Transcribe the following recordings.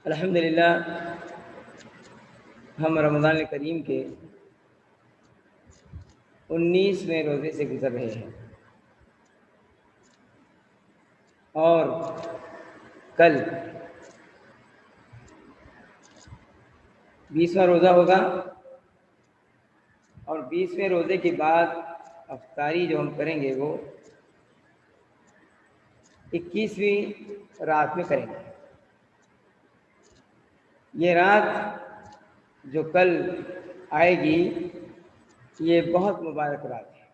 الحمدللہ ہم رمضان کریم کے 19ویں روزے سے گزر رہے ہیں اور کل 20واں روزہ ہوگا اور 20ویں روزے کے بعد افطاری جو ہم کریں گے وہ 21ویں رات میں کریں گے۔ یہ رات جو کل آئے گی یہ بہت مبارک رات ہے۔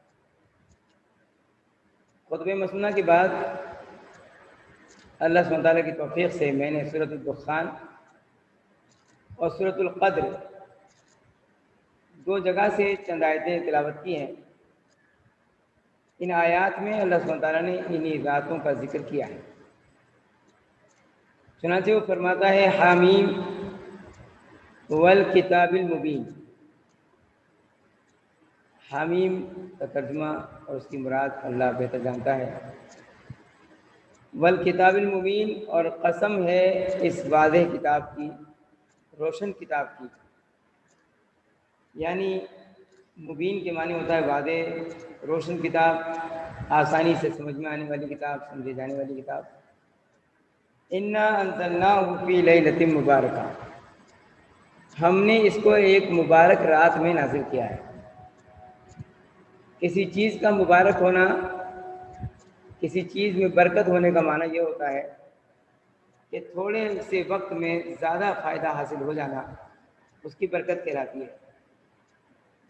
خطبہ مسنہ کے بعد اللہ سبحانہ تعالیٰ کی توفیق سے میں نے سورۃ الدخان اور سورۃ القدر دو جگہ سے چند آیتیں تلاوت کی ہیں۔ ان آیات میں اللہ سبحانہ تعالیٰ نے انہی راتوں کا ذکر کیا ہے۔ چنانچہ وہ فرماتا ہے حامیم والکتاب المبین۔ حامیم کا ترجمہ اور اس کی مراد اللہ بہتر جانتا ہے۔ والکتاب المبین، اور قسم ہے اس واضح کتاب کی، روشن کتاب کی۔ یعنی مبین کے معنی ہوتا ہے واضح، روشن کتاب، آسانی سے سمجھ میں آنے والی کتاب، سمجھے جانے والی کتاب۔ انا انزلناہ فی لیلۃ مبارکہ، ہم نے اس کو ایک مبارک رات میں نازل کیا ہے۔ کسی چیز کا مبارک ہونا، کسی چیز میں برکت ہونے کا معنی یہ ہوتا ہے کہ تھوڑے سے وقت میں زیادہ فائدہ حاصل ہو جانا، اس کی برکت کہلاتی ہے۔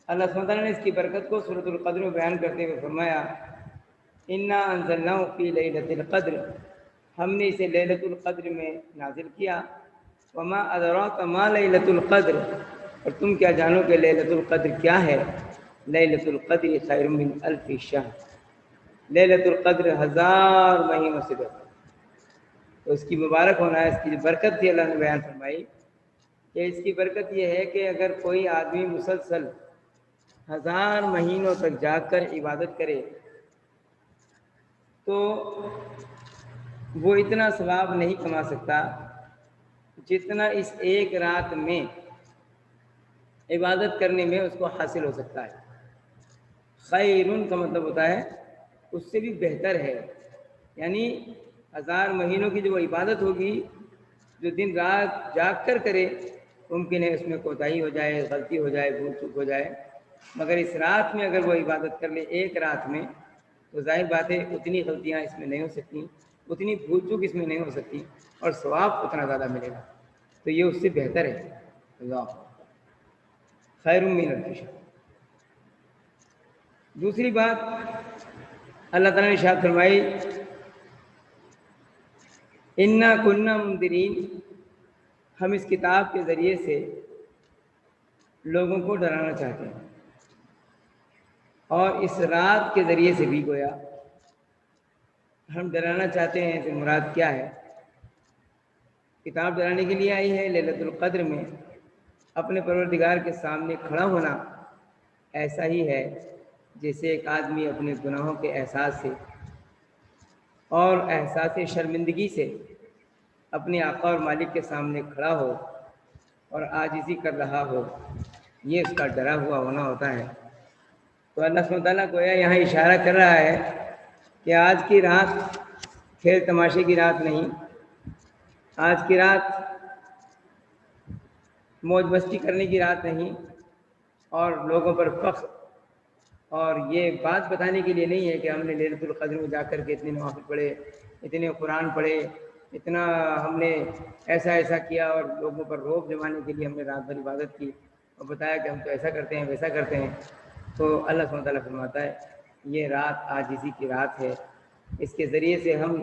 اللہ سبحانہ تعالیٰ نے اس کی برکت کو سورۃ القدر میں بیان کرتے ہوئے فرمایا انا انزلناہ فی لیلۃ القدر، ہم نے اسے لیلۃ القدر میں نازل کیا۔ وما ادراک ما لیلۃ القدر، اور تم کیا جانو کہ لیلۃ القدر کیا ہے؟ لیلۃ القدر خیر من الف شہر، لیلۃ القدر 1000 مہینوں سے بہتر۔ تو اس کی مبارک ہونا ہے، اس کی جو برکت تھی اللہ نے بیان فرمائی کہ اس کی برکت یہ ہے کہ اگر کوئی آدمی مسلسل 1000 مہینوں تک جاگ کر عبادت کرے تو وہ اتنا ثواب نہیں کما سکتا جتنا اس ایک رات میں عبادت کرنے میں اس کو حاصل ہو سکتا ہے۔ خیرن کا مطلب ہوتا ہے اس سے بھی بہتر ہے، یعنی 1000 مہینوں کی جو وہ عبادت ہوگی، جو دن رات جاگ کر کرے، ممکن ہے اس میں کوتاہی ہو جائے، غلطی ہو جائے، بھول چوک ہو جائے، مگر اس رات میں اگر وہ عبادت کر لے ایک رات میں تو ظاہر بات ہے اتنی غلطیاں اس میں نہیں ہو سکتی، اتنی بھول چوک اس میں نہیں ہو سکتی، اور ثواب اتنا زیادہ ملے گا، تو یہ اس سے بہتر ہے۔ اللہ خیر من الف شہر۔ دوسری بات اللہ تعالیٰ نے ارشاد فرمائی انا کنا منذرین، ہم اس کتاب کے ذریعے سے لوگوں کو ڈرانا چاہتے ہیں، اور اس رات کے ذریعے سے بھی گویا ہم ڈرانا چاہتے ہیں۔ سے مراد کیا ہے؟ کتاب ڈرانے کے لیے آئی ہے۔ لیلۃ القدر میں اپنے پروردگار کے سامنے کھڑا ہونا ایسا ہی ہے جیسے ایک آدمی اپنے گناہوں کے احساس سے اور احساس شرمندگی سے اپنے آقا اور مالک کے سامنے کھڑا ہو اور عاجزی کر رہا ہو، یہ اس کا ڈرا ہوا ہونا ہوتا ہے۔ تو اللہ سبحانہ تعالیٰ گویا یہاں اشارہ کر رہا ہے کہ آج کی رات کھیل تماشے کی رات نہیں، آج کی رات موج مستی کرنے کی رات نہیں، اور لوگوں پر فخر اور یہ بات بتانے کے لیے نہیں ہے کہ ہم نے لیلۃ القدر میں جا کر کے اتنے نوافل پڑھے، اتنے قرآن پڑھے، اتنا ہم نے ایسا کیا، اور لوگوں پر روب جمانے کے لیے ہم نے رات بھر عبادت کی اور بتایا کہ ہم تو ایسا کرتے ہیں ویسا کرتے ہیں۔ تو اللہ سبحانہ تعالیٰ فرماتا ہے یہ رات عاجزی کی رات ہے، اس کے ذریعے سے ہم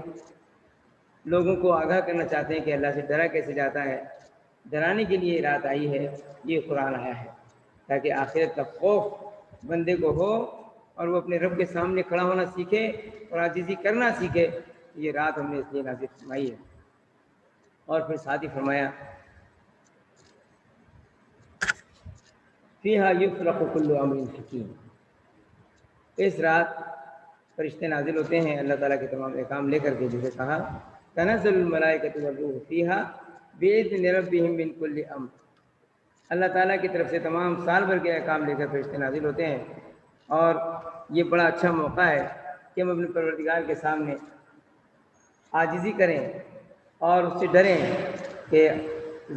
لوگوں کو آگاہ کرنا چاہتے ہیں کہ اللہ سے ڈرا کیسے جاتا ہے۔ ڈرانے کے لیے رات آئی ہے، یہ قرآن آیا ہے تاکہ آخرت کا خوف بندے کو ہو اور وہ اپنے رب کے سامنے کھڑا ہونا سیکھے اور عاجزی کرنا سیکھے۔ یہ رات ہم نے اس لیے نازل فرمائی ہے۔ اور پھر ساتھ ہی فرمایا فیہا یفرق کل امر حکیم، اس رات فرشتے نازل ہوتے ہیں اللہ تعالیٰ کے تمام احکام لے کر کے، جسے کہا تنزل الملائکۃ والروح فیہا بِإِذْنِ رَبِّهِمْ مِنْ كُلِّ أَمْرٍ، اللہ تعالیٰ کی طرف سے تمام سال بھر کے احکام لے کر فرشتے نازل ہوتے ہیں، اور یہ بڑا اچھا موقع ہے کہ ہم اپنے پروردگار کے سامنے عاجزی کریں اور اس سے ڈریں کہ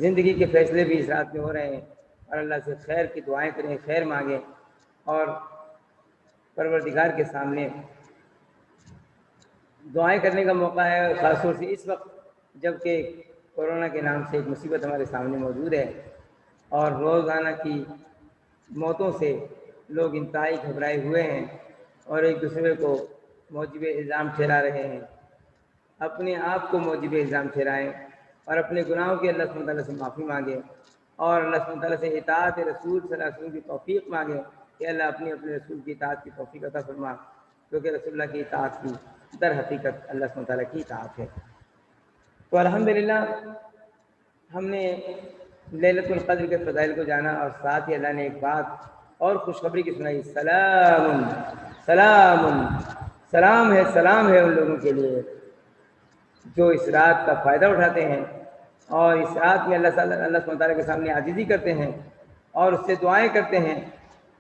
زندگی کے فیصلے بھی اس رات میں ہو رہے ہیں، اور اللہ سے خیر کی دعائیں کریں، خیر مانگیں، اور پروردگار کے سامنے دعائیں کرنے کا موقع ہے، خاص طور سے اس وقت جب کہ کورونا کے نام سے ایک مصیبت ہمارے سامنے موجود ہے، اور روزانہ کی موتوں سے لوگ انتہائی گھبرائے ہوئے ہیں، اور ایک دوسرے کو موجب الزام ٹھہرا رہے ہیں۔ اپنے آپ کو موجب الزام ٹھہرائیں اور اپنے گناہوں کی اللہ سبحانہ وتعالیٰ سے معافی مانگیں، اور اللہ سبحانہ وتعالیٰ سے اطاعت رسول صلی اللہ علیہ وسلم کی توفیق مانگیں کہ اللہ اپنے رسول کی اطاعت کی توفیق عطا فرما، کیونکہ رسول اللہ کی اطاعت کی در حقیقت اللہ سبحانہ وتعالیٰ کی اطاعت ہے۔ تو الحمدللہ ہم نے لیلۃ القدر کے فضائل کو جانا، اور ساتھ ہی اللہ نے ایک بات اور خوشخبری کی سنائی، سلام سلام سلام ہے ان لوگوں کے لیے جو اس رات کا فائدہ اٹھاتے ہیں اور اس رات میں اللہ سبحانہ تعالیٰ کے سامنے عاجزی کرتے ہیں اور اس سے دعائیں کرتے ہیں،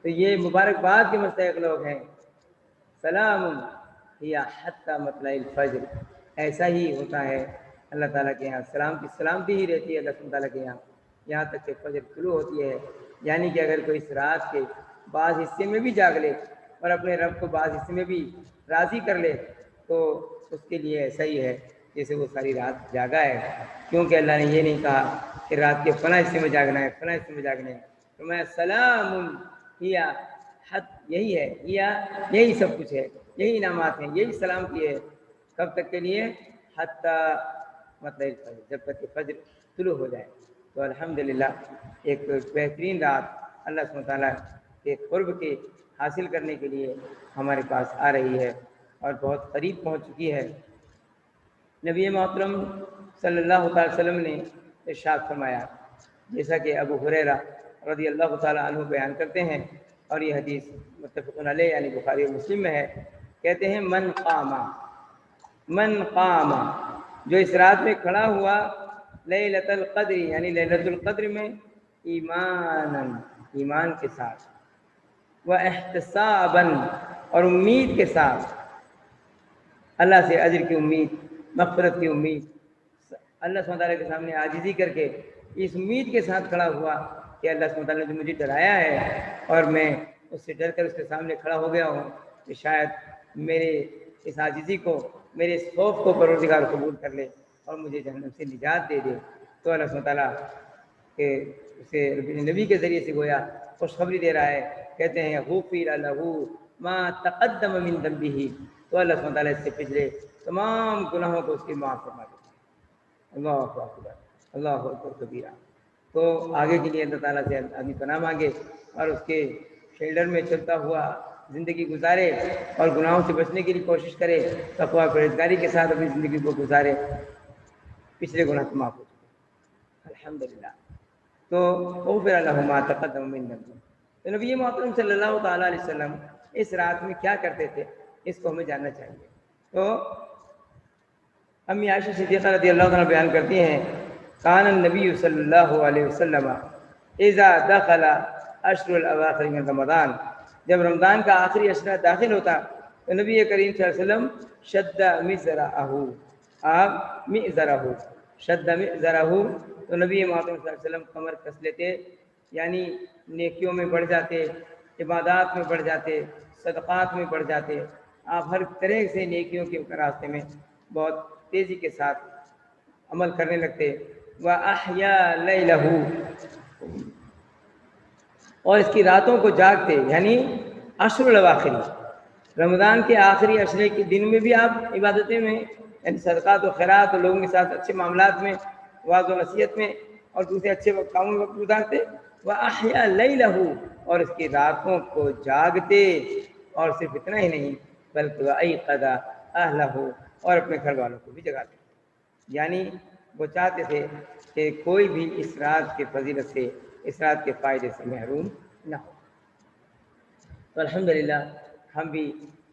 تو یہ مبارکباد کے مستحق لوگ ہیں۔ سلام ہی حتی مطلع الفجر، ایسا ہی ہوتا ہے اللہ تعالیٰ کے یہاں، سلام کی سلامتی ہی رہتی ہے اللہ سبحانہ تعالیٰ کے یہاں تک کہ فجر طلوع ہوتی ہے۔ یعنی کہ اگر کوئی اس رات کے بعض حصے میں بھی جاگ لے اور اپنے رب کو بعض حصے میں بھی راضی کر لے تو اس کے لیے ایسا ہی ہے جیسے وہ ساری رات جاگا ہے، کیونکہ اللہ نے یہ نہیں کہا کہ رات کے فلاں حصے میں جاگنا ہے، فلاں حصے میں جاگنا ہے، تو میں سلام ہی حد، یہی ہے، یہی سب کچھ ہے، یہی انعامات ہیں، یہی سلامتی ہے، کب تک کے لیے؟ حتی مطلع الفجر، جب تک کہ فجر طلوع ہو جائے۔ تو الحمدللہ ایک بہترین رات اللہ سبحانہ تعالیٰ کے قرب کے حاصل کرنے کے لیے ہمارے پاس آ رہی ہے اور بہت قریب پہنچ چکی ہے۔ نبی محترم صلی اللہ تعالی وسلم نے ارشاد فرمایا، جیسا کہ ابو ہریرہ رضی اللہ تعالیٰ عنہ بیان کرتے ہیں، اور یہ حدیث متفق علیہ یعنی بخاری اور مسلم میں ہے، کہتے ہیں من قام، جو اس رات میں کھڑا ہوا، لیلۃ القدر یعنی لیلۃ القدر میں، ایمان کے ساتھ، واحتسابا اور امید کے ساتھ، اللہ سے اجر کی امید، مغفرت کی امید، اللہ سبحانہ تعالیٰ کے سامنے عاجزی کر کے اس امید کے ساتھ کھڑا ہوا کہ اللہ سبحانہ تعالیٰ نے جو مجھے ڈرایا ہے اور میں اس سے ڈر کر اس کے سامنے کھڑا ہو گیا ہوں کہ شاید میرے اس عاجزی کو، میرے اس خوف کو پروردگار قبول کر لے اور مجھے جہنم سے نجات دے دے، تو اللہ سبحانہ تعالیٰ کہ اسے نبی کے ذریعے سے گویا خوشخبری دے رہا ہے، کہتے ہیں غفر لہ ما تقدم من ذنبہ، تو اللہ سبحانہ تعالیٰ اس سے پچھلے تمام گناہوں کو اس کی معاف فرما دیتا ہے۔ اللہ اکبر، اللہ اکبر کبیرہ۔ تو آگے کے لیے اللہ تعالیٰ سے آدمی پناہ مانگے اور اس کے شیلڈر میں چلتا ہوا زندگی گزارے اور گناہوں سے بچنے کے لیے کوشش کرے، تقویٰ پرہیزگاری کے ساتھ اپنی زندگی کو گزارے، پچھلے گناہ تو معاف ہو چکے الحمدللہ۔ تو غفر لہ ما تقدم من ذنبہ۔ تو نبی محترم صلی اللہ تعالیٰ علیہ وسلم اس رات میں کیا کرتے تھے، اس کو ہمیں جاننا چاہیے۔ تو امی عائشہ صدیقہ رضی اللہ عنہ بیان کرتی ہیں، کان النبی صلی اللہ علیہ وسلم اذا دخل اشر الاواخر من رمضان، جب رمضان کا آخری اشرہ داخل ہوتا تو نبی کریم صلی اللہ علیہ وسلم شد مئزرہ، تو نبی محترم صلی اللہ علیہ وسلم کمر کس لیتے، یعنی نیکیوں میں بڑھ جاتے، عبادات میں بڑھ جاتے، صدقات میں بڑھ جاتے، آپ ہر طرح سے نیکیوں کے راستے میں بہت تیزی کے ساتھ عمل کرنے لگتے۔ وَأَحْيَا لَيْلَهُ، اور اس کی راتوں کو جاگتے، یعنی عشر الاواخر، رمضان کے آخری عشرے کے دن میں بھی آپ عبادتیں میں، یعنی صدقات و خیرات اور لوگوں کے ساتھ اچھے معاملات میں، وعظ و نصیحت میں اور دوسرے اچھے کاموں میں وقت گزارتے۔ وَأَحْيَا لَيْلَهُ، اور اس کی راتوں کو جاگتے، اور صرف اتنا ہی نہیں بلکہ وَأَيْقَظَ أَهْلَهُ، اور اپنے گھر والوں کو بھی جگاتے، یعنی وہ چاہتے تھے کہ کوئی بھی اس رات کے فضیلت سے، اس رات کے فائدے سے محروم نہ ہو۔ تو الحمدللہ ہم بھی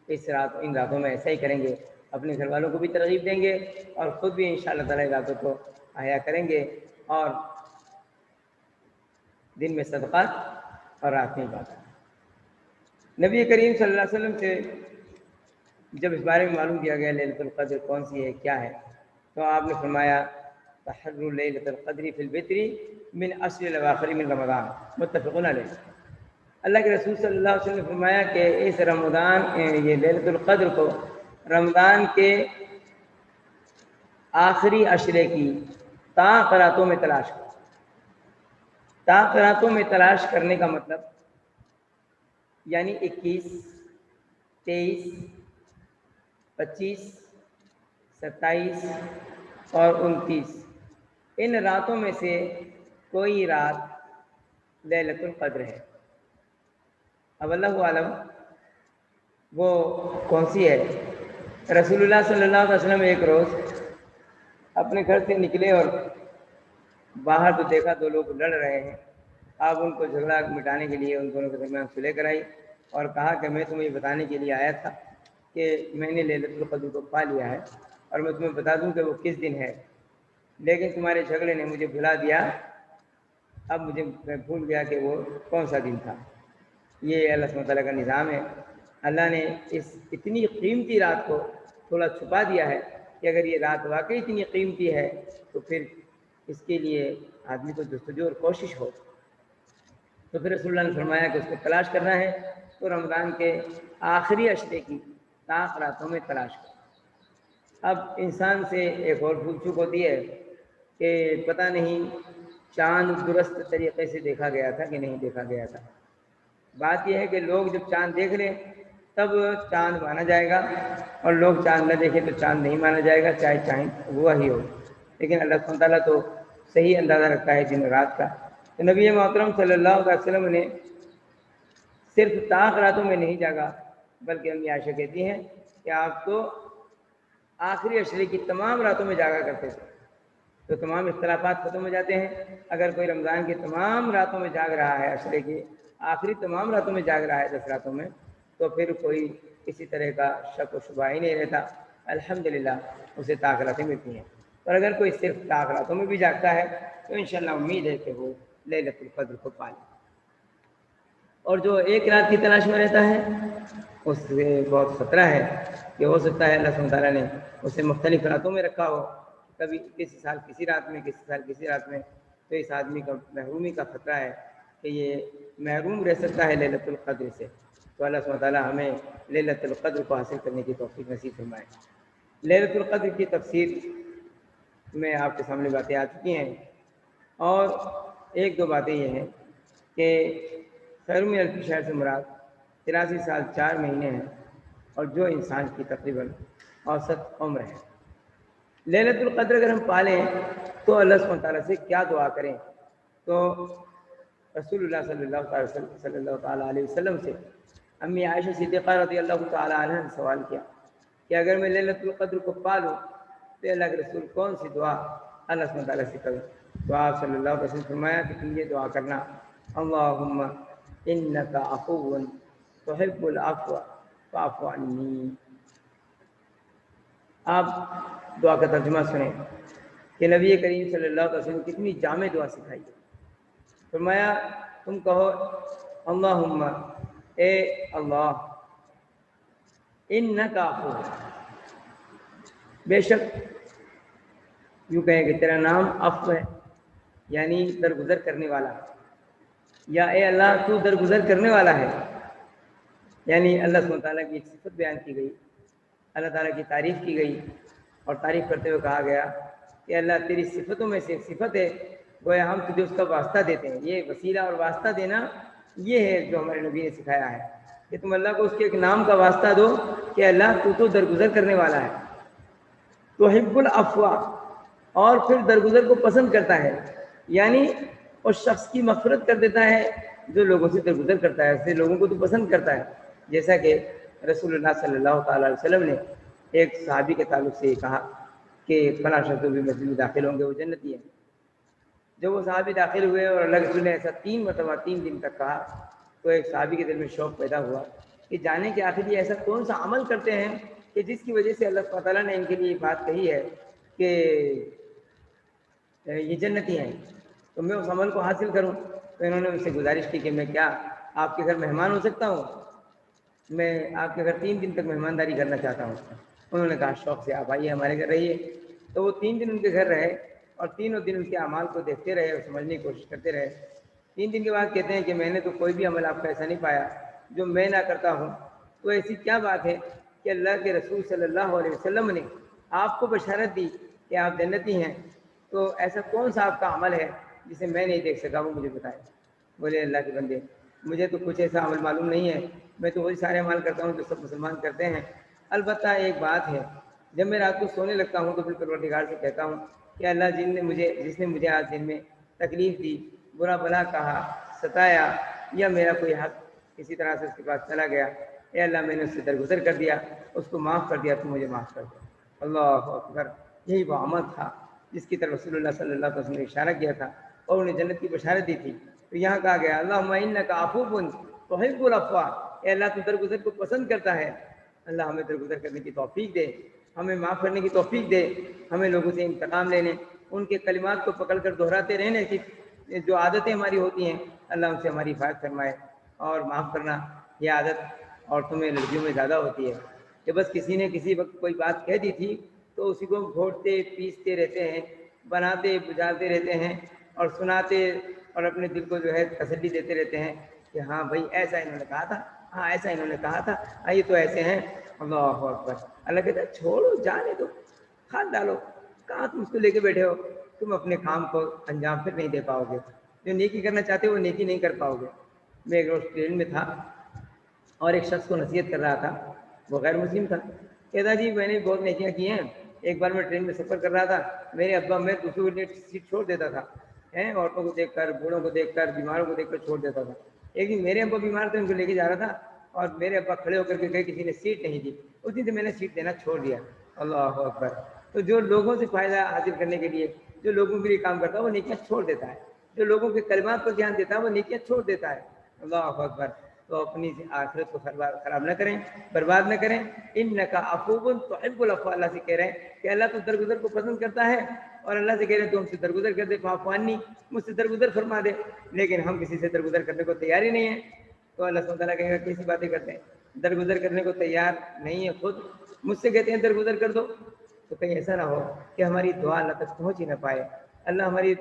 ان راتوں میں ایسا ہی کریں گے، اپنے گھر والوں کو بھی ترغیب دیں گے اور خود بھی انشاءاللہ تعالی راتوں کو احیا کریں گے، اور دن میں صدقات اور رات میں عبادت۔ نبی کریم صلی اللہ علیہ وسلم سے جب اس بارے میں معلوم کیا گیا لیلۃ القدر کون سی ہے کیا ہے، تو آپ نے فرمایا تحر لیلۃ القدر فی الوتر من عشر الاواخر من رمضان، متفق علیہ۔ اللہ کے رسول صلی اللہ علیہ وسلم نے فرمایا کہ اس رمضان یہ لیلۃ القدر کو رمضان کے آخری عشرے کی طاق راتوں میں تلاش کرو۔ طاق راتوں میں تلاش کرنے کا مطلب یعنی 21، 23، 25، 27 اور 29 ان راتوں میں سے کوئی رات لیلۃ القدر ہے۔ اب اللہ عالم وہ کون سی ہے۔ رسول اللہ صلی اللہ علیہ وسلم ایک روز اپنے گھر سے نکلے اور باہر تو دیکھا دو لوگ لڑ رہے ہیں۔ آپ ان کو جھگڑا مٹانے کے لیے ان دونوں کے درمیان صلح کرائی اور کہا کہ میں تمہیں یہ بتانے کے لیے آیا تھا کہ میں نے لیلۃ القدر کو پا لیا ہے اور میں تمہیں بتا دوں کہ وہ کس دن ہے، لیکن تمہارے جھگڑے نے مجھے بھلا دیا، اب میں بھول گیا کہ وہ کون سا دن تھا۔ یہ اللہ سبحانہ تعالیٰ کا نظام ہے۔ اللہ نے اس اتنی قیمتی رات کو تھوڑا چھپا دیا ہے کہ اگر یہ رات واقعی اتنی قیمتی ہے تو پھر اس کے لیے آدمی کو جستجو اور کوشش ہو۔ تو پھر رسول اللہ نے فرمایا کہ اس کو تلاش کرنا ہے تو رمضان کے آخری عشرے کی طاق راتوں میں تلاش کرو۔ اب انسان سے ایک اور بھول چوک ہوتی ہے کہ پتہ نہیں چاند درست طریقے سے دیکھا گیا تھا کہ نہیں دیکھا گیا تھا۔ بات یہ ہے کہ لوگ جب چاند دیکھ لیں تب چاند مانا جائے گا، اور لوگ چاند نہ دیکھیں تو چاند نہیں مانا جائے گا، چاہے چاند ہوا ہی ہو۔ لیکن اللہ سبحانہ تعالیٰ تو صحیح اندازہ رکھتا ہے دن رات کا۔ تو نبی محترم صلی اللہ علیہ وسلم نے صرف طاق راتوں میں نہیں جاگا، بلکہ امی عائشہ کہتی ہیں کہ آپ تو آخری عشرے کی تمام راتوں میں جاگا کرتے تھے۔ تو تمام اختلافات ختم ہو جاتے ہیں۔ اگر کوئی رمضان کی تمام راتوں میں جاگ رہا ہے، عشرے کی آخری تمام راتوں میں جاگ رہا ہے 10 راتوں میں، تو پھر کوئی کسی طرح کا شک و شبہ ہی نہیں رہتا، الحمدللہ اسے طاق راتیں ملتی ہیں۔ اور اگر کوئی صرف طاق راتوں میں بھی جاگتا ہے تو انشاءاللہ امید ہے کہ وہ لیلۃ القدر کو پا لے۔ اور جو ایک رات کی تلاش میں رہتا ہے اس سے بہت خطرہ ہے کہ ہو سکتا ہے اللہ سبحانہ تعالیٰ نے اسے مختلف راتوں میں رکھا ہو، کبھی کسی سال کسی رات میں، کسی سال کسی رات میں، تو اس آدمی کا محرومی کا خطرہ ہے کہ یہ محروم رہ سکتا ہے لیلۃ القدر سے۔ تو اللہ سبحانہ تعالیٰ ہمیں لیلۃ القدر کو حاصل کرنے کی توفیق نصیب فرمائے۔ لیلۃ القدر کی تفسیر میں آپ کے سامنے باتیں آ چکی ہیں، اور ایک دو باتیں یہ ہیں کہ خیر من الف شہر سے مراد 83 سال 4 مہینے ہیں، اور جو انسان کی تقریباً اوسط عمر ہے۔ لیلۃ القدر اگر ہم پالیں تو اللہ سبحانہ تعالیٰ سے کیا دعا کریں؟ تو رسول اللہ صلی اللہ تعالیٰ علیہ وسلم سے امی عائشہ صدیقہ رضی اللہ تعالیٰ عنہ نے سوال کیا کہ اگر میں لیلۃ القدر کو پالوں تو اللہ کے رسول کون سی دعا اللہ سبحانہ تعالیٰ سے کروں؟ تو آپ صلی اللہ علیہ وسلم فرمایا کہ تم یہ دعا کرنا، اللہم انک عفو تحب العفو فاعف عنی۔ آپ دعا کا ترجمہ سنیں کہ نبی کریم صلی اللہ علیہ وسلم کتنی جامع دعا سکھائی ہے۔ فرمایا تم کہو اللہم، اے اللہ، انک عفو، بے شک، یوں کہیں کہ تیرا نام عفو ہے، یعنی درگزر کرنے والا، یا اے اللہ تو درگزر کرنے والا ہے، یعنی اللہ سبحانہ تعالیٰ کی ایک صفت بیان کی گئی، اللہ تعالیٰ کی تعریف کی گئی، اور تعریف کرتے ہوئے کہا گیا کہ اللہ تیری صفتوں میں سے ایک صفت ہے، گویا ہم تجھے اس کا واسطہ دیتے ہیں۔ یہ وسیلہ اور واسطہ دینا یہ ہے جو ہمارے نبی نے سکھایا ہے کہ تم اللہ کو اس کے ایک نام کا واسطہ دو کہ اللہ تو درگزر کرنے والا ہے، تحب العفو، اور پھر درگزر کو پسند کرتا ہے، یعنی اس شخص کی مغفرت کر دیتا ہے جو لوگوں سے درگزر کرتا ہے، ایسے لوگوں کو تو پسند کرتا ہے۔ جیسا کہ رسول اللہ صلی اللہ تعالیٰ علیہ وسلم نے ایک صحابی کے تعلق سے یہ کہا کہ فلاں شخص بھی مسجد میں داخل ہوں گے، وہ جنتی ہے۔ جب وہ صحابی داخل ہوئے اور اللہ کے رسول نے ایسا 3 مرتبہ 3 دن تک کہا تو ایک صحابی کے دل میں شوق پیدا ہوا کہ جانے کے آخر یہ ایسا کون سا عمل کرتے ہیں کہ جس کی وجہ سے اللہ سبحانہ تعالیٰ نے ان کے لیے بات کہی ہے کہ یہ جنتی ہیں، تو میں اس عمل کو حاصل کروں۔ تو انہوں نے ان سے گزارش کی کہ میں کیا آپ کے گھر مہمان ہو سکتا ہوں؟ میں آپ کے گھر 3 دن تک مہمانداری کرنا چاہتا ہوں۔ انہوں نے کہا شوق سے آپ آئیے ہمارے گھر رہیے۔ تو وہ 3 دن ان کے گھر رہے اور تینوں دن ان کے اعمال کو دیکھتے رہے اور سمجھنے کی کوشش کرتے رہے۔ 3 دن کے بعد کہتے ہیں کہ میں نے تو کوئی بھی عمل آپ کا ایسا نہیں پایا جو میں نہ کرتا ہوں۔ تو ایسی کیا بات ہے کہ اللہ کے رسول صلی اللہ علیہ وسلم نے آپ کو بشارت دی کہ آپ جنتی ہیں، تو ایسا کون سا آپ کا عمل ہے جسے میں نہیں دیکھ سکا، وہ مجھے بتائیں۔ بولے اللہ کے بندے مجھے تو کچھ ایسا عمل معلوم نہیں ہے، میں تو وہی سارے عمل کرتا ہوں جو سب مسلمان کرتے ہیں۔ البتہ ایک بات ہے، جب میں رات کو سونے لگتا ہوں تو پھر پروردگار سے کہتا ہوں کہ اللہ جس نے مجھے آج دن میں تکلیف دی، برا بلا کہا، ستایا، یا میرا کوئی حق کسی طرح سے اس کے پاس چلا گیا، اے اللہ میں نے اس سے درگزر کر دیا، اس کو معاف کر دیا، تو مجھے معاف کر دیا۔ اللہ اکبر، یہی وہ عمل تھا جس کی طرف رسول اللہ صلی اللہ علیہ وسلم نے اشارہ کیا تھا اور انہیں جنت کی بشارت دی تھی۔ تو یہاں کہا گیا اللہم انک عفو تحب العفو، اے اللہ تو درگزر کو پسند کرتا ہے۔ اللہ ہمیں درگزر کرنے کی توفیق دے، ہمیں معاف کرنے کی توفیق دے، ہمیں لوگوں سے انتقام لینے، ان کے کلمات کو پکڑ کر دہراتے رہنے کی جو عادتیں ہماری ہوتی ہیں، اللہ ان سے ہماری حفاظت فرمائے۔ اور معاف کرنا یہ عادت عورتوں میں لڑکیوں میں زیادہ ہوتی ہے کہ بس کسی نے کسی وقت کوئی بات کہہ دی تھی تو اسی کو گھوٹتے پیستے رہتے ہیں، بناتے بجھاتے رہتے ہیں اور سناتے اور اپنے دل کو جو ہے تسلی دیتے رہتے ہیں کہ ہاں بھائی ایسا انہوں نے کہا تھا، ہاں ایسا انہوں نے کہا تھا، ہاں یہ تو ایسے ہیں۔ اللہ اکبر، اللہ کہتا ہے چھوڑو جانے دو، کھاد ڈالو، کہاں تم اس کو لے کے بیٹھے ہو، تم اپنے کام کو انجام پھر نہیں دے پاؤ گے، جو نیکی کرنا چاہتے ہو وہ نیکی نہیں کر پاؤ گے۔ میں ایک روز ٹرین میں تھا اور ایک شخص کو نصیحت کر رہا تھا، وہ غیر مسلم تھا، کہتا جی میں نے بہت نیکیاں کی ہیں، ایک بار میں ٹرین میں سفر کر رہا تھا، میرے ابا میں دوسروں کو سیٹ چھوڑ دیتا تھا، عورتوں کو دیکھ کر، بوڑھوں کو دیکھ کر، بیماروں کو دیکھ کر چھوڑ دیتا تھا۔ ایک دن میرے ابا بیمار تھے، ان کو لے کے جا رہا تھا اور میرے ابا کھڑے ہو کر کے گئے، کسی نے سیٹ نہیں دی، اس دن سے میں نے سیٹ دینا چھوڑ دیا۔ اللہ اکبر، تو جو لوگوں سے فائدہ حاصل کرنے کے لیے جو لوگوں کے لیے کام کرتا ہے وہ نیکیاں چھوڑ دیتا ہے، جو لوگوں کے کلمات پر دھیان دیتا ہے وہ نیکیاں چھوڑ دیتا ہے۔ اللہ اکبر، تو اپنی آخرت کو خراب نہ کریں، برباد نہ کریں۔ انک عفو تحب العفو، اللہ سے کہہ رہے ہیں کہ اللہ تو درگزر کو پسند کرتا ہے، اور اللہ سے کہہ رہے ہیں تو ہم سے درگزر کر دے، فاعف عنی، مجھ سے درگزر فرما دے، لیکن ہم کسی سے درگزر کرنے کو تیار ہی نہیں ہیں۔ تو اللہ سبحانہ تعالیٰ کہے گا کیسی باتیں کرتے ہیں، درگزر کرنے کو تیار نہیں ہے، خود مجھ سے کہتے ہیں درگزر کر دو۔ تو کہیں ایسا نہ ہو کہ ہماری دعا اللہ تک پہنچ ہی نہ پائے، اللہ ہماری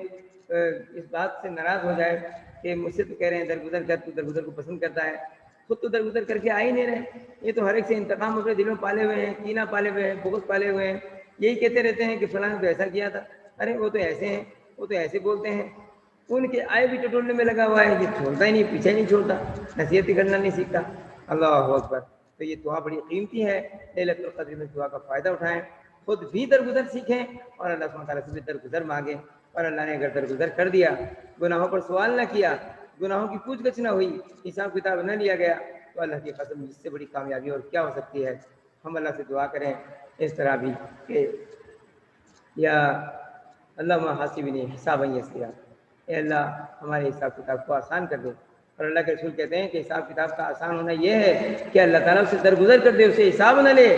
اس بات سے ناراض ہو جائے کہ مجھ سے تو کہہ رہے ہیں درگزر کر، تو درگزر کو پسند کرتا ہے، خود تو درگزر کر کے آ ہی نہیں رہے۔ یہ تو ہر ایک سے انتقام اپنے دلوں پالے ہوئے ہیں، کینہ پالے ہوئے ہیں، بغض پالے ہوئے ہیں، یہی کہتے رہتے ہیں کہ فلاں نے تو ایسا کیا تھا، ارے وہ تو ایسے ہیں، وہ تو ایسے بولتے ہیں، ان کے آئے بھی ٹٹولنے میں لگا ہوا ہے، یہ چھوڑتا ہی نہیں، پیچھے نہیں چھوڑتا، نصیحت کرنا نہیں سیکھتا۔ اللہ اکبر، تو یہ دعا بڑی قیمتی ہے، لیلۃ القدر میں دعا کا فائدہ اٹھائیں، خود بھی درگزر سیکھیں اور اللہ سبحانہ تعالیٰ سے بھی درگزر مانگیں۔ اور اللہ نے اگر درگزر کر دیا، گناہوں پر سوال نہ کیا، گناہوں کی پوچھ گچھ نہ ہوئی، حساب کتاب نہ لیا گیا، تو اللہ کی قسم اس سے بڑی کامیابی اور کیا ہو سکتی ہے۔ ہم اللہ سے دعا کریں اس طرح بھی کہ یا اللہ حاسبنی حسابا یسیرا، اے اللہ ہمارے حساب کتاب کو آسان کر دے۔ اور اللہ کے رسول کہتے ہیں کہ حساب کتاب کا آسان ہونا یہ ہے کہ اللہ تعالیٰ سے درگزر کر دے، اسے حساب نہ لے،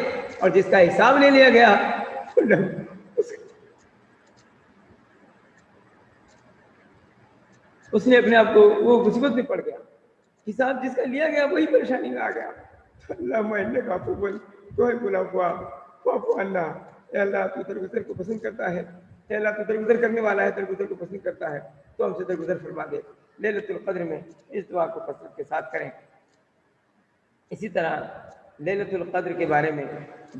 اور جس کا حساب لے لیا گیا اس نے اپنے آپ کو وہ مصیبت میں پڑ گیا، حساب جس کا لیا گیا وہی پریشانی میں آ گیا۔ اللہ انک عفو تحب العفو فاعف عنا، اے اللہ تو درگزر کو پسند کرتا ہے، اے اللہ تو درگزر کرنے والا ہے، درگزر کو پسند کرتا ہے، تو ہم سے درگزر فرما دے۔ لیلۃ القدر میں اس دعا کو کثرت کے ساتھ کریں۔ اسی طرح لیلۃ القدر کے بارے میں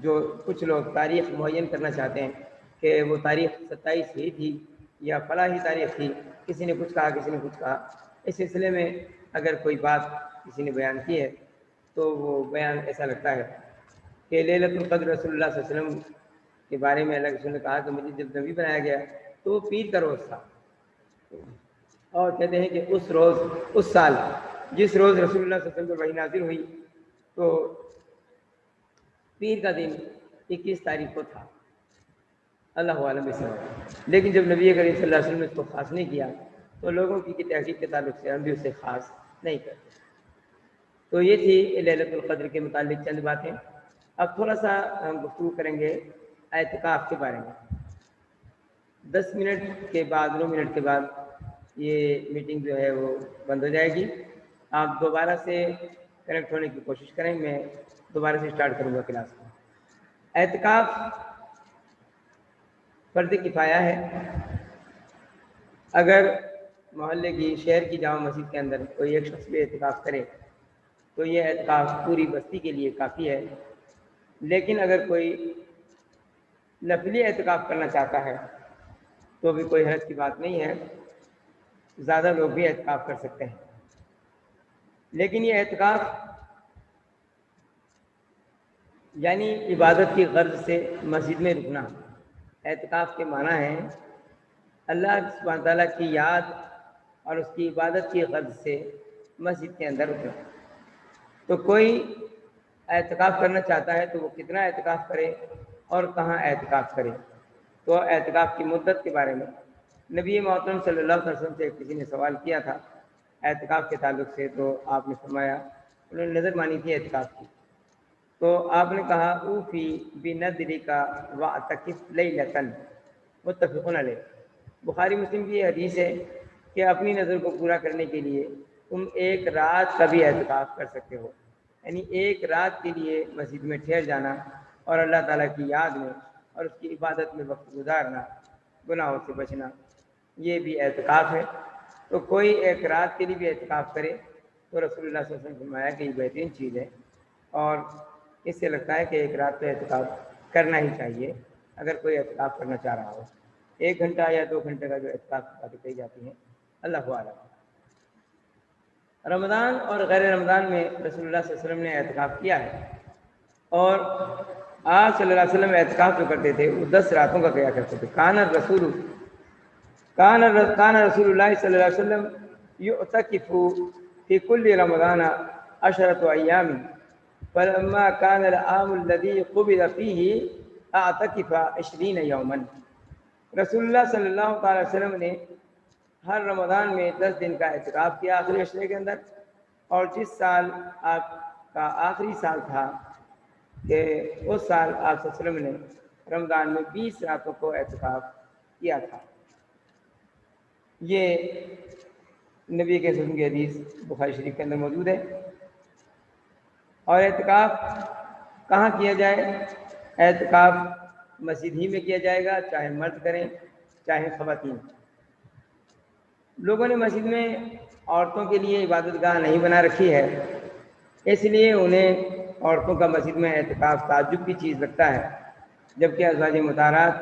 جو کچھ لوگ تاریخ معین کرنا چاہتے ہیں کہ وہ تاریخ 27 ہی تھی یا فلاں ہی تاریخ تھی، کسی نے کچھ کہا، کسی نے کچھ کہا، اس سلسلے میں اگر کوئی بات کسی نے بیان کی ہے تو وہ بیان ایسا لگتا ہے کہ لیلۃ القدر رسول اللہ صلی اللہ علیہ وسلم کے بارے میں اللہ کے رسول نے کہا کہ مجھے جب نبی بنایا گیا تو وہ پیر کا روز تھا، اور کہتے ہیں کہ اس روز، اس سال جس روز رسول اللہ صلی اللہ علیہ وسلم پر وحی نازل ہوئی تو پیر کا دن 21 تاریخ کو تھا، اللہ عالم بسم۔ لیکن جب نبی کریم صلی اللہ علیہ وسلم نے اس کو خاص نہیں کیا تو لوگوں کی تحقیق کے تعلق سے ہم بھی اسے خاص نہیں کرتے۔ تو یہ تھی لیلۃ القدر کے متعلق چند باتیں۔ اب تھوڑا سا ہم گفتگو کریں گے اعتکاف کے بارے میں۔ 10 منٹ کے بعد 9 منٹ کے بعد یہ میٹنگ جو ہے وہ بند ہو جائے گی. آپ دوبارہ سے کنیکٹ ہونے کی کوشش کریں. میں دوبارہ سے اسٹارٹ کروں گا کلاس کو. اعتکاف فرض کفایہ ہے. اگر محلے کی شہر کی جامع مسجد کے اندر کوئی ایک شخص بھی اعتکاف کرے تو یہ اعتکاف پوری بستی کے لیے کافی ہے. لیکن اگر کوئی نفلی اعتکاف کرنا چاہتا ہے تو بھی کوئی حرج کی بات نہیں ہے. زیادہ لوگ بھی اعتکاف کر سکتے ہیں. لیکن یہ اعتکاف یعنی عبادت کی غرض سے مسجد میں رکنا. اعتکاف کے معنی ہے اللہ سبحانہ تعالیٰ کی یاد اور اس کی عبادت کی غرض سے مسجد کے اندر رکنا. تو کوئی اعتکاف کرنا چاہتا ہے تو وہ کتنا اعتکاف کرے اور کہاں اعتکاف کرے. تو اعتکاف کی مدت کے بارے میں نبی محترم صلی اللہ علیہ وسلم سے کسی نے سوال کیا تھا اعتکاف کے تعلق سے. تو آپ نے فرمایا, انہوں نے نظر مانی تھی اعتکاف کی, تو آپ نے کہا اوفی بنذری کا واعتکف لیلۃ. متفق علیہ. بخاری مسلم کی یہ حدیث ہے کہ اپنی نظر کو پورا کرنے کے لیے تم ایک رات کا بھی اعتکاف کر سکتے ہو. یعنی ایک رات کے لیے مسجد میں ٹھہر جانا اور اللہ تعالیٰ کی یاد میں اور اس کی عبادت میں وقت گزارنا, گناہوں سے بچنا, یہ بھی اعتکاف ہے. تو کوئی ایک رات کے لیے بھی اعتکاف کرے تو رسول اللہ صلی اللہ علیہ وسلم نے فرمایا کہ یہ بہترین چیز ہے. اور اس سے لگتا ہے کہ ایک رات کا اعتکاف کرنا ہی چاہیے اگر کوئی اعتکاف کرنا چاہ رہا ہو. 1 گھنٹہ یا 2 گھنٹے کا جو اعتکاف کی باتیں کہی جاتی ہیں, اللہ اعلم. رمضان اور غیر رمضان میں رسول اللہ صلی اللہ علیہ وسلم نے اعتکاف کیا ہے. اور آپ صلی اللہ علیہ وسلم اعتکاف جو کرتے تھے وہ 10 راتوں کا کیا کرتے تھے. کان رسول اللہ صلی اللہ علیہ وسلم یعتکف فی کل رمضان 10 ایام فلما كان العام الذي قبض فيه اعتکف 20 یوما. رسول اللہ صلی اللہ تعالی وسلم نے ہر رمضان میں 10 دن کا اعتکاف کیا آخری عشرے کے اندر. اور جس سال آپ کا آخری سال تھا کہ اس سال آپ صلی اللہ علیہ وسلم نے رمضان میں 20 راتوں کو اعتکاف کیا تھا. یہ نبی کے وسلم کی حدیث بخاری شریف کے اندر موجود ہے. اور اعتکاف کہاں کیا جائے؟ اعتکاف مسجد ہی میں کیا جائے گا, چاہے مرد کریں چاہے خواتین. لوگوں نے مسجد میں عورتوں کے لیے عبادت گاہ نہیں بنا رکھی ہے, اس لیے انہیں عورتوں کا مسجد میں اعتکاف تعجب کی چیز لگتا ہے. جبکہ ازواج مطہرات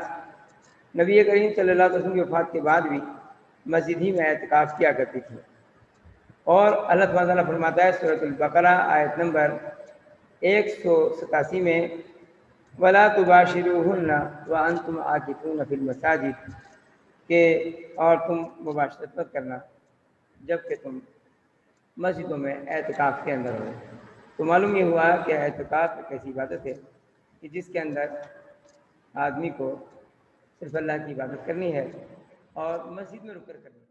نبی کریم صلی اللہ علیہ وسلم کی وفات کے بعد بھی مسجد ہی میں اعتکاف کیا کرتی تھی. اور اللہ تعالیٰ فرماتا ہے سورۃ البقرہ آیت نمبر 187 میں وَلَا تُبَاشِرُوهُنَّ وَأَنْتُمْ عَاكِفُونَ فِي الْمَسَاجِدِ, کہ اور تم مباشرت مت کرنا جب کہ تم مسجدوں میں اعتکاف کے اندر ہو. تو معلوم یہ ہوا کہ اعتکاف ایک ایسی عبادت ہے کہ جس کے اندر آدمی کو صرف اللہ کی عبادت کرنی ہے اور مسجد میں رک کر کرنی ہے.